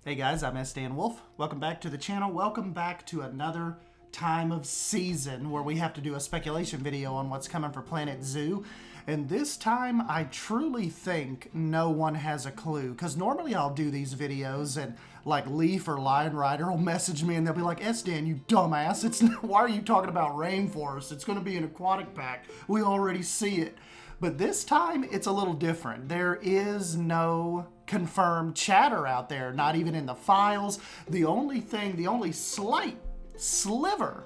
Hey guys, I'm Dan Wolf. Welcome back to the channel. Welcome back to another time of season where we have to do a speculation video on what's coming for Planet Zoo. And this time, I truly think no one has a clue. Because normally I'll do these videos and like Leaf or Lion Rider will message me and they'll be like, Dan, you dumbass. Why are you talking about rainforest? It's going to be an aquatic pack. We already see it. But this time, it's a little different. There is no confirmed chatter out there, not even in the files. The only slight sliver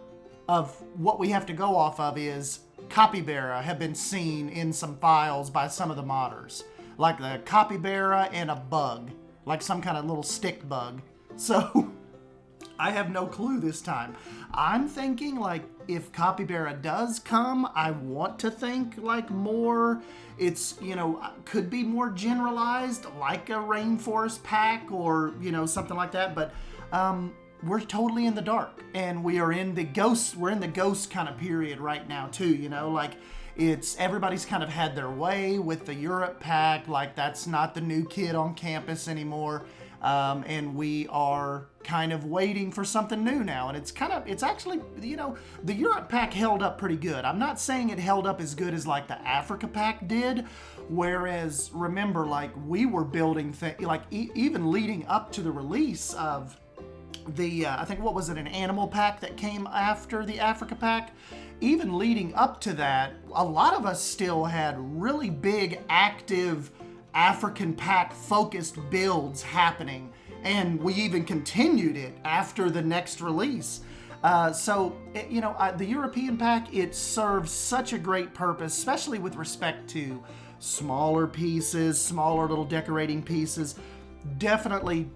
of what we have to go off of is capybara have been seen in some files by some of the modders. Like the capybara and a bug, like some kind of little stick bug. So I have no clue this time. I'm thinking like if capybara does come, I want to think like more, it's, could be more generalized like a rainforest pack or, something like that. But we're totally in the dark and we're in the ghost kind of period right now too, everybody's kind of had their way with the Europe pack. Like that's not the new kid on campus anymore. And we are kind of waiting for something new now. And it's actually, the Europe pack held up pretty good. I'm not saying it held up as good as like the Africa pack did. Whereas remember, like we were building things, like even leading up to the release of the, I think, what was it, an animal pack that came after the Africa pack? Even leading up to that, a lot of us still had really big active African pack focused builds happening, and we even continued it after the next release. The European pack, it serves such a great purpose, especially with respect to smaller pieces, smaller little decorating pieces. Definitely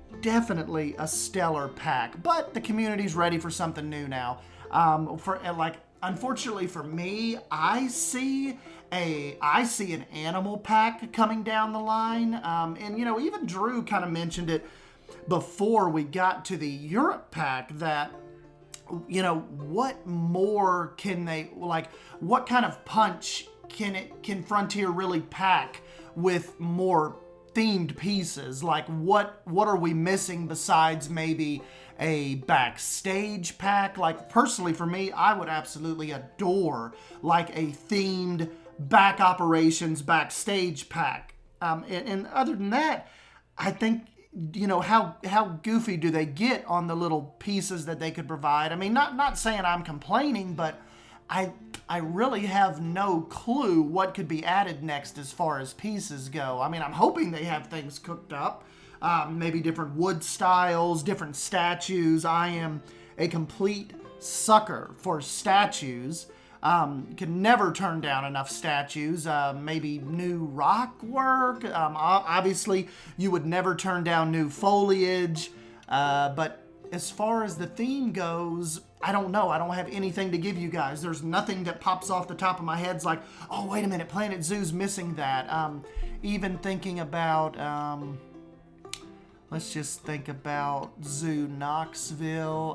a stellar pack, but the community's ready for something new now. Unfortunately for me, I see an animal pack coming down the line. And even Drew kind of mentioned it before we got to the Europe pack that, what more can they, like, what kind of punch can Frontier really pack with more themed pieces? Like what are we missing besides maybe a backstage pack? Like personally for me, I would absolutely adore like a themed back operations backstage pack. And other than that, I think, how goofy do they get on the little pieces that they could provide? I mean, not saying I'm complaining, but I really have no clue what could be added next as far as pieces go. I mean, I'm hoping they have things cooked up. Maybe different wood styles, different statues. I am a complete sucker for statues. Can never turn down enough statues. Maybe new rock work. Obviously, you would never turn down new foliage. But as far as the theme goes, I don't know. I don't have anything to give you guys. There's nothing that pops off the top of my head. It's like, oh, wait a minute, Planet Zoo's missing that. Even thinking about, let's just think about Zoo Knoxville.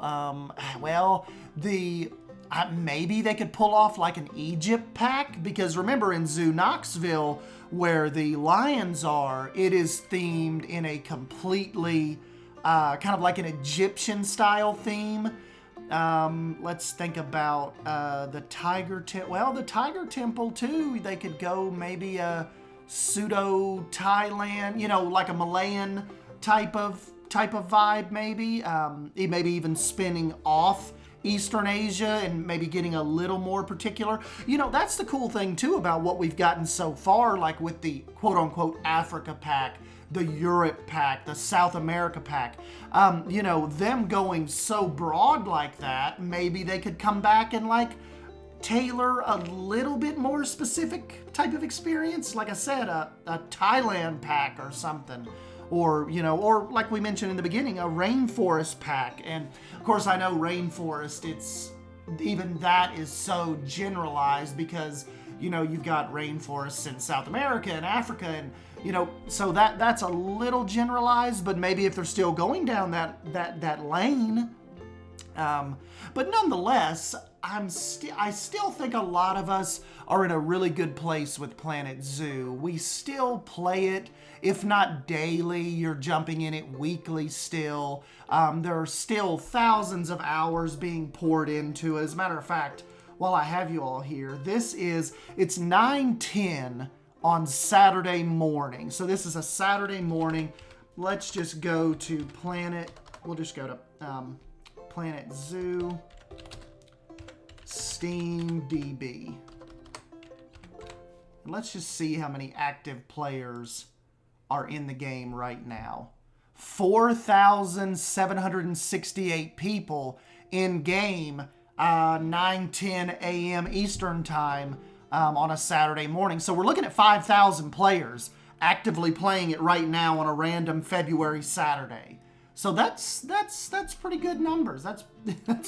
Maybe they could pull off like an Egypt pack, because remember in Zoo Knoxville, where the lions are, it is themed in a completely kind of like an Egyptian style theme. Let's think about the Tiger Temple. Well, the Tiger Temple too. They could go maybe a pseudo Thailand, like a Malayan type of vibe, maybe. Maybe even spinning off Eastern Asia and maybe getting a little more particular. That's the cool thing too about what we've gotten so far, like with the quote-unquote Africa pack, the Europe pack, the South America pack. Them going so broad like that, maybe they could come back and like tailor a little bit more specific type of experience. Like I said, a Thailand pack or something. Or like we mentioned in the beginning, a rainforest pack. And of course, I know rainforest, even that is so generalized because, you've got rainforests in South America and Africa and, so that's a little generalized, but maybe if they're still going down that lane, But nonetheless, I still think a lot of us are in a really good place with Planet Zoo. We still play it, if not daily, you're jumping in it weekly still. There are still thousands of hours being poured into it. As a matter of fact, while I have you all here, it's 9:10 on Saturday morning. So this is a Saturday morning. Let's just go to we'll just go to Planet Zoo, Steam DB. And let's just see how many active players are in the game right now. 4,768 people in game, 9:10 a.m. Eastern time on a Saturday morning. So we're looking at 5,000 players actively playing it right now on a random February Saturday. So that's pretty good numbers. That's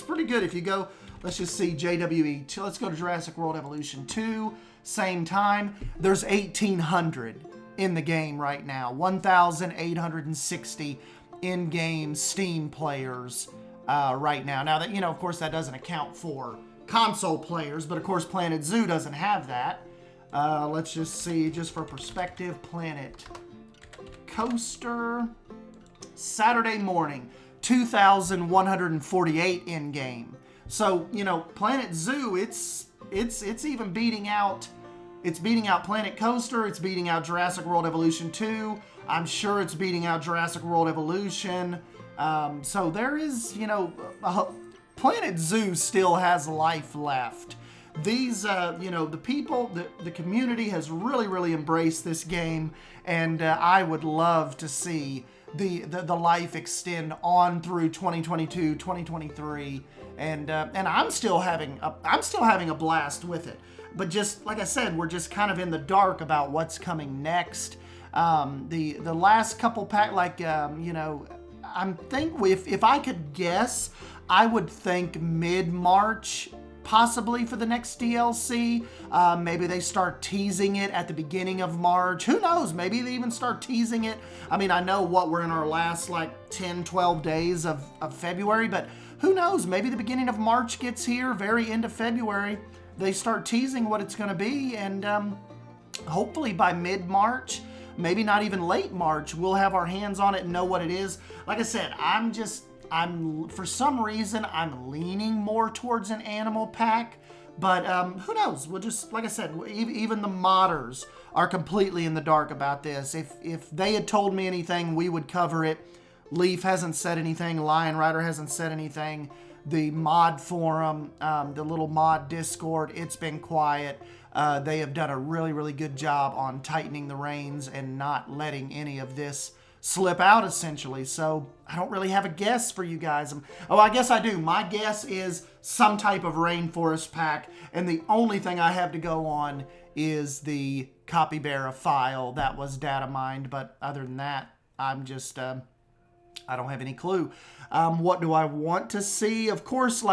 pretty good. If you go, let's just see JWE. Let's go to Jurassic World Evolution 2. Same time. There's 1,800 in the game right now. 1,860 in-game Steam players right now. Now that, of course, that doesn't account for console players, but of course Planet Zoo doesn't have that. Let's just see, just for perspective, Planet Coaster. Saturday morning, 2,148 in game. So Planet Zoo, it's even beating out. It's beating out Planet Coaster. It's beating out Jurassic World Evolution 2. I'm sure it's beating out Jurassic World Evolution. So there is, Planet Zoo still has life left. These, the people, the community has really embraced this game, and I would love to see the life extend on through 2022, 2023, and I'm still having a blast with it. But just like I said, we're just kind of in the dark about what's coming next. The last couple if I could guess, I would think mid-March. Possibly for the next DLC. Maybe they start teasing it at the beginning of March. Who knows? Maybe they even start teasing it. I mean, I know we're in our last 10, 12 days of February, but who knows? Maybe the beginning of March gets here, very end of February. They start teasing what it's going to be, and hopefully by mid-March, maybe not even late March, we'll have our hands on it and know what it is. Like I said, for some reason, I'm leaning more towards an animal pack, but who knows? We'll just, like I said, even the modders are completely in the dark about this. If they had told me anything, we would cover it. Leaf hasn't said anything. Lion Rider hasn't said anything. The mod forum, the little mod Discord, it's been quiet. They have done a really good job on tightening the reins and not letting any of this slip out, essentially. So I don't really have a guess for you guys. I guess I do. My guess is some type of rainforest pack, and the only thing I have to go on is the Capybara file that was data mined. But other than that, I'm just I don't have any clue. What do I want to see? Of course,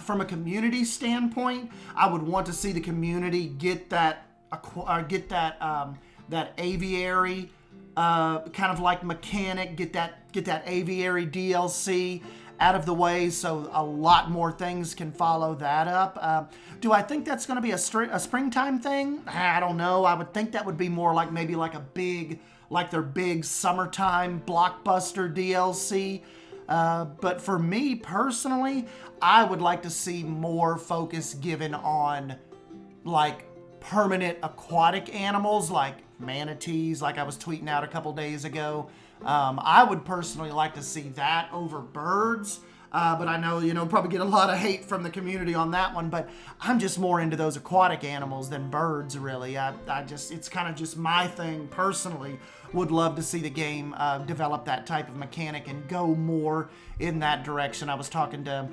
from a community standpoint, I would want to see the community get that aviary kind of mechanic, get that aviary DLC out of the way so a lot more things can follow that up. Do I think that's going to be a springtime thing? I don't know. I would think that would be more maybe their big summertime blockbuster DLC. But for me personally, I would like to see more focus given on permanent aquatic animals like manatees, like I was tweeting out a couple days ago. I would personally like to see that over birds. But I know, probably get a lot of hate from the community on that one, but I'm just more into those aquatic animals than birds, really. It's kind of just my thing personally. Would love to see the game develop that type of mechanic and go more in that direction. I was talking to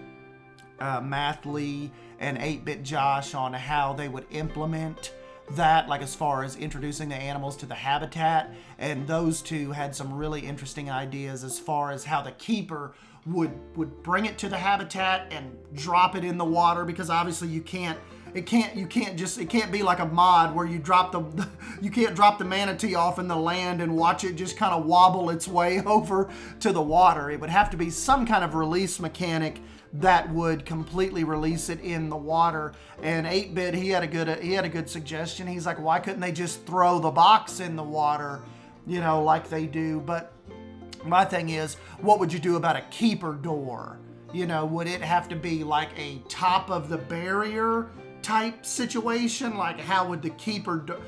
Math Lee and 8-Bit Josh on how they would implement that, as far as introducing the animals to the habitat, and those two had some really interesting ideas as far as how the keeper would bring it to the habitat and drop it in the water, because obviously you can't it can't be like a mod where you can't drop the manatee off in the land and watch it just kind of wobble its way over to the water. It would have to be some kind of release mechanic that would completely release it in the water. And 8-Bit, he had a good suggestion. He's like, why couldn't they just throw the box in the water, you know, like they do? But my thing is, what would you do about a keeper door? You know, would it have to be like a top of the barrier type situation? Like, how would the keeper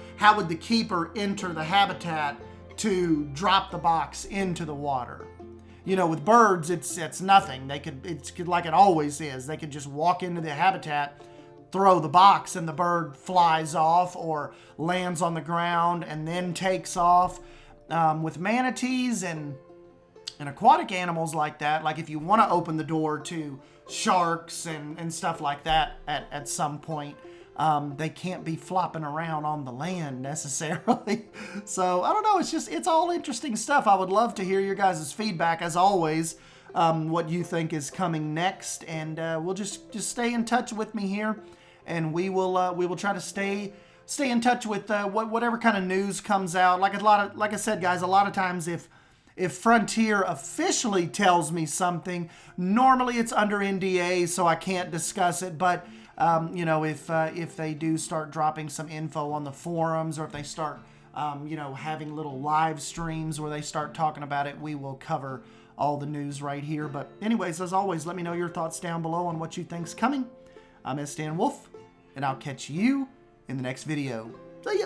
enter the habitat to drop the box into the water? You know, with birds, it's nothing. It's like it always is. They could just walk into the habitat, throw the box, and the bird flies off or lands on the ground and then takes off. With manatees and aquatic animals like that, like if you want to open the door to sharks and stuff like that at some point, they can't be flopping around on the land necessarily. So I don't know, it's all interesting stuff. I would love to hear your guys' feedback as always, what you think is coming next, and we'll just stay in touch with me here, and we will try to stay in touch with whatever kind of news comes out. Like I said, guys, a lot of times if Frontier officially tells me something, normally it's under NDA, so I can't discuss it. But you know, if they do start dropping some info on the forums, or if they start you know, having little live streams where they start talking about it, we will cover all the news right here. But anyways, as always, let me know your thoughts down below on what you think's coming. I'm Stan Wolf, and I'll catch you in the next video. See ya!